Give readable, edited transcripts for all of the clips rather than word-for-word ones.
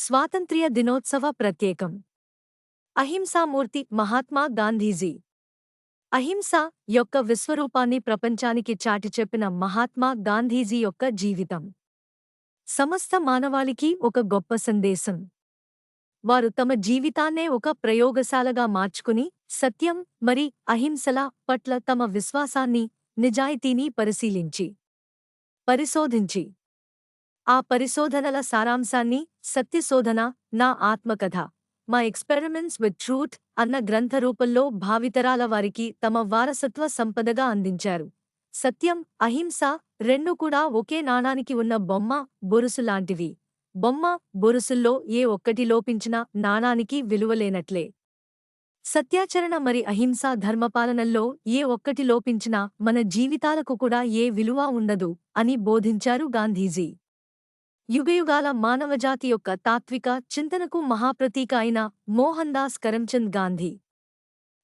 స్వాతంత్ర్య దినోత్సవ ప్రత్యేకం. అహింసామూర్తి మహాత్మా గాంధీజీ. అహింస యొక్క విశ్వరూపాన్ని ప్రపంచానికి చాటి చెప్పిన మహాత్మా గాంధీజీ యొక్క జీవితం సమస్త మానవాళికి ఒక గొప్ప సందేశం. వారు తమ జీవితాన్నే ఒక ప్రయోగశాలగా మార్చుకుని సత్యం మరి అహింసల పట్ల తమ విశ్వాసాన్ని, నిజాయితీని పరిశోధించి ఆ పరిశోధనల సారాంశాన్ని సత్యశోధన, నా ఆత్మకథ, మై ఎక్స్పెరిమెంట్స్ విత్ ట్రూత్ అన్న గ్రంథ రూపంలో భావితరాల వారికి తమ వారసత్వ సంపదగా అందించారు. సత్యం, అహింస రెండూ కూడా ఒకే నాణానికి ఉన్న బొమ్మ, బొరుసు లాంటివి. బొమ్మ, బొరుసుల్లో ఏ ఒక్కటి లోపించినా నాణానికి విలువలేనట్లే. సత్యాచరణ మరి అహింసా ధర్మపాలనల్లో ఏ ఒక్కటి లోపించినా మన జీవితాలకు కూడా ఏ విలువ ఉండదు అని బోధించారు గాంధీజీ. యుగయుగాల మానవజాతి యొక్క తాత్విక చింతనకు మహాప్రతీక అయిన మోహన్ దాస్ కరమ్చంద్ గాంధీ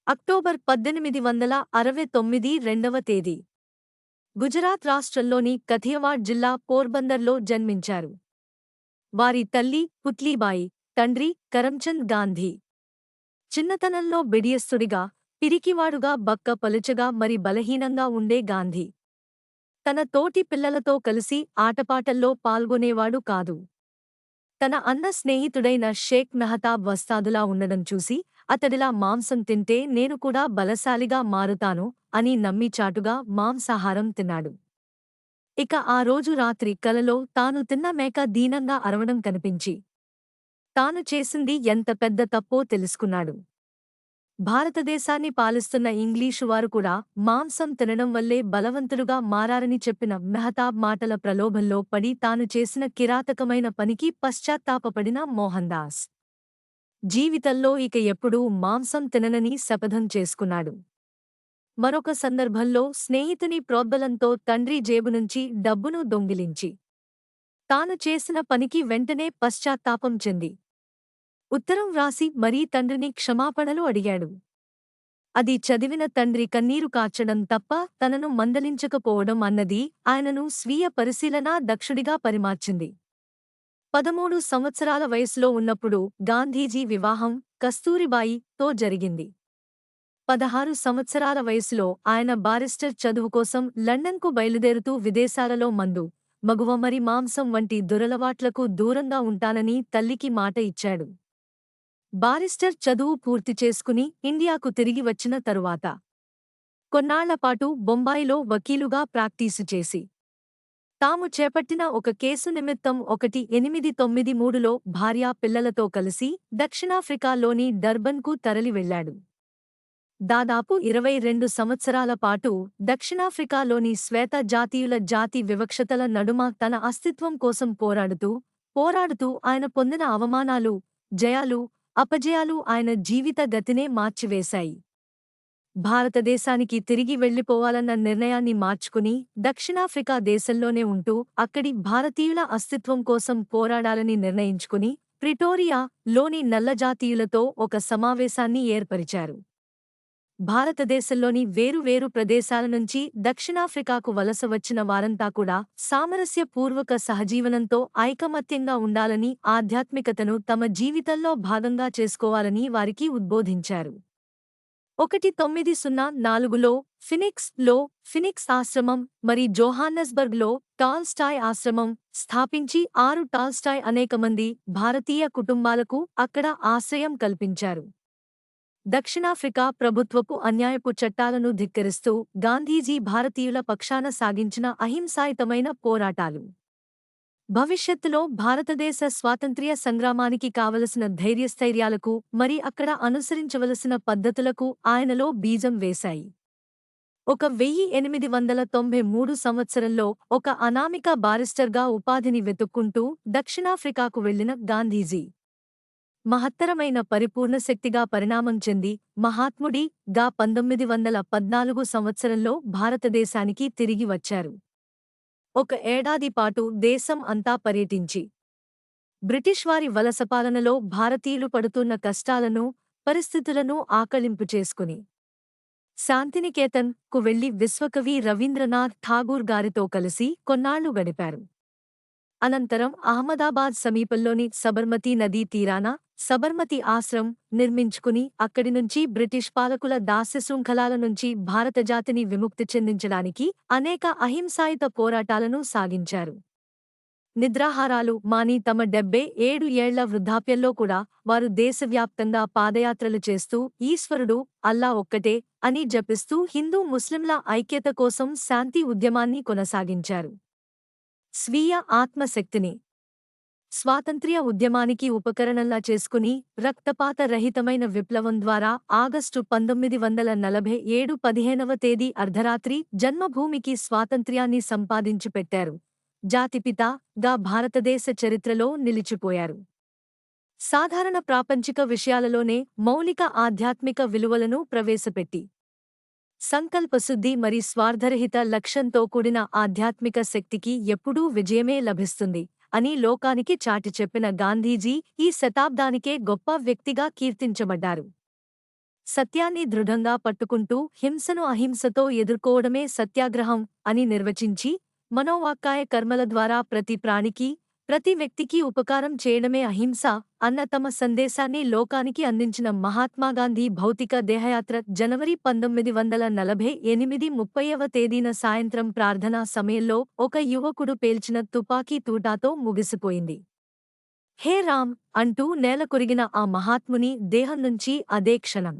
అక్టోబర్ 1869 రెండవ తేదీ గుజరాత్ రాష్ట్రంలోని కథియవాడ్ జిల్లా పోర్బందర్లో జన్మించారు. వారి తల్లి పుత్లీబాయి, తండ్రి కరమ్చంద్ గాంధీ. చిన్నతనంలో బిడియస్తుడిగా, పిరికివాడుగా, బక్క పలుచగా మరి బలహీనంగా ఉండే గాంధీ తన తోటి పిల్లలతో కలిసి ఆటపాటల్లో పాల్గొనేవాడు కాదు. తన అన్న స్నేహితుడైన షేక్ మెహతాబ్ వస్తాదులా ఉండడం చూసి అతడిలా మాంసం తింటే నేను కూడా బలశాలిగా మారుతాను అని నమ్మి చాటుగా మాంసాహారం తిన్నాడు. ఇక ఆ రోజు రాత్రి కలలో తాను తిన్న మేక దీనంగా అరవడం కనిపించి తాను చేసింది ఎంత పెద్ద తప్పో తెలుసుకున్నాడు. భారతదేశాన్ని పాలిస్తున్న ఇంగ్లీషువారు కూడా మాంసం తినడం వల్లే బలవంతులుగా మారారని చెప్పిన మెహతాబ్ మాటల ప్రలోభంలో పడి తాను చేసిన కిరాతకమైన పనికి పశ్చాత్తాపపడిన మోహన్ దాస్ జీవితంలో ఇక ఎప్పుడూ మాంసం తిననని శపథం చేసుకున్నాడు. మరొక సందర్భంలో స్నేహితుని ప్రోద్బలంతో తండ్రి జేబునుంచి డబ్బును దొంగిలించి తాను చేసిన పనికి వెంటనే పశ్చాత్తాపం చెంది ఉత్తరం వ్రాసి మరీ తండ్రిని క్షమాపణలు అడిగాడు. అది చదివిన తండ్రి కన్నీరు కార్చడం తప్ప తనను మందలించకపోవడం అన్నది ఆయనను స్వీయ పరిశీలనా దక్షుడిగా పరిమార్చింది. 13 సంవత్సరాల వయసులో ఉన్నప్పుడు గాంధీజీ వివాహం కస్తూరిబాయితో జరిగింది. 16 సంవత్సరాల వయసులో ఆయన బారిస్టర్ చదువు కోసం లండన్కు బయలుదేరుతూ విదేశాలలో మందు, మగువ మరి మాంసం వంటి దురలవాట్లకు దూరంగా ఉంటానని తల్లికి మాట ఇచ్చాడు. బారిస్టర్ చదువు పూర్తి చేసుకుని ఇండియాకు తిరిగి వచ్చిన తరువాత కొన్నాళ్లపాటు బొంబాయిలో వకీలుగా ప్రాక్టీసు చేసి తాము చేపట్టిన ఒక కేసు నిమిత్తం 1893లో భార్యా పిల్లలతో కలిసి దక్షిణాఫ్రికాలోని డర్బన్కు తరలి వెళ్లాడు. దాదాపు 22 సంవత్సరాల పాటు దక్షిణాఫ్రికాలోని శ్వేత జాతీయుల జాతి వివక్షతల నడుమ తన అస్తిత్వం కోసం పోరాడుతూ ఆయన పొందిన అవమానాలు, జయాలు, అపజయాలు ఆయన జీవిత గతినే మార్చివేశాయి. భారతదేశానికి తిరిగి వెళ్లిపోవాలన్న నిర్ణయాన్ని మార్చుకుని దక్షిణాఫ్రికా దేశంలోనే ఉంటూ అక్కడి భారతీయుల అస్తిత్వం కోసం పోరాడాలని నిర్ణయించుకుని ప్రిటోరియా లోని నల్లజాతీయులతో ఒక సమావేశాన్ని ఏర్పరిచారు. భారతదేశంలోని వేరువేరు ప్రదేశాల నుంచి దక్షిణాఫ్రికాకు వలస వచ్చిన వారంతా కూడా సామరస్యపూర్వక సహజీవనంతో ఐకమత్యంగా ఉండాలని, ఆధ్యాత్మికతను తమ జీవితంలో భాగంగా చేసుకోవాలని వారికి ఉద్బోధించారు. 1904లో ఫినిక్స్ ఆశ్రమం మరి జోహాన్నెస్బర్గ్లో టాల్స్టాయ్ ఆశ్రమం స్థాపించి టాల్స్టాయ్ అనేకమంది భారతీయ కుటుంబాలకు అక్కడ ఆశ్రయం కల్పించారు. దక్షిణాఫ్రికా ప్రభుత్వపు అన్యాయపు చట్టాలను ధిక్కరిస్తూ గాంధీజీ భారతీయుల పక్షాన సాగించిన అహింసాయుతమైన పోరాటాలు భవిష్యత్తులో భారతదేశ స్వాతంత్ర్య సంగ్రామానికి కావలసిన ధైర్యస్థైర్యాలకు మరి అక్కడ అనుసరించవలసిన పద్ధతులకు ఆయనలో బీజం వేశాయి. 1893 సంవత్సరంలో ఒక అనామిక బారిస్టర్గా ఉపాధిని వెతుక్కుంటూ దక్షిణాఫ్రికాకు వెళ్లిన గాంధీజీ మహత్తరమైన పరిపూర్ణ శక్తిగా పరిణామం చెంది మహాత్ముడిగా 1914 సంవత్సరంలో భారతదేశానికి తిరిగి వచ్చారు. ఒక ఏడాది పాటు దేశం అంతా పర్యటించి బ్రిటిష్ వారి వలసపాలనలో భారతీయులు పడుతున్న కష్టాలను, పరిస్థితులను ఆకళింపు చేసుకుని శాంతినికేతన్ కు వెళ్లి విశ్వకవి రవీంద్రనాథ్ ఠాగూర్ గారితో కలిసి కొన్నాళ్లు గడిపారు. అనంతరం అహ్మదాబాద్ సమీపంలోని సబర్మతీ నదీ తీరాన సబర్మతి ఆశ్రమం నిర్మించుకుని అక్కడి నుంచి బ్రిటిష్ పాలకుల దాస్యశృంఖలాల నుంచి భారత జాతిని విముక్తి చెందించడానికి అనేక అహింసాయుత పోరాటాలను సాగించారు. నిద్రాహారాలు మాని తమ 77 ఏళ్ల వృద్ధాప్యంలో కూడా వారు దేశవ్యాప్తంగా పాదయాత్రలు చేస్తూ ఈశ్వరుడు, అల్లా ఒక్కటే అని జపిస్తూ హిందూ ముస్లింల ఐక్యత కోసం శాంతి ఉద్యమాన్ని కొనసాగించారు. స్వీయ ఆత్మశక్తిని స్వాతంత్ర్య ఉద్యమానికి ఉపకరణంలా చేసుకుని రక్తపాత రహితమైన విప్లవం ద్వారా ఆగస్టు 1947 15వ తేదీ అర్ధరాత్రి జన్మభూమికి స్వాతంత్ర్యాన్ని సంపాదించి పెట్టారు. జాతిపిత గా భారతదేశ చరిత్రలో నిలిచిపోయారు. సాధారణ ప్రాపంచిక విషయాలలోనే మౌలిక ఆధ్యాత్మిక విలువలను ప్రవేశపెట్టి సంకల్పశుద్ధి మరి స్వార్థరహిత లక్ష్యంతో కూడిన ఆధ్యాత్మిక శక్తికి ఎప్పుడూ విజయమే లభిస్తుంది అని లోకానికి చాటి చెప్పిన గాంధీజీ ఈ శతాబ్దానికే గొప్ప వ్యక్తిగా కీర్తించబడ్డారు. సత్యాన్ని దృఢంగా పట్టుకుంటూ హింసను అహింసతో ఎదుర్కోవడమే సత్యాగ్రహం అని నిర్వచించి మనోవాక్కాయ కర్మల ద్వారా ప్రతి ప్రాణికి, ప్రతి వ్యక్తికి ఉపకారం చేయడమే అహింస అన్న తమ సందేశాన్ని లోకానికి అందించిన మహాత్మాగాంధీ భౌతిక దేహయాత్ర జనవరి 1948 30వ తేదీన సాయంత్రం ప్రార్థనా సమయంలో ఒక యువకుడు పేల్చిన తుపాకీ తూటాతో ముగిసిపోయింది. హే రామ్ అంటూ నేలకొరిగిన ఆ మహాత్ముని దేహం నుంచి అదే క్షణం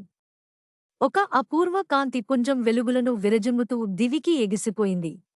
ఒక అపూర్వ కాంతి పుంజం వెలుగులను విరజిమ్ముతూ దివికి ఎగిసిపోయింది.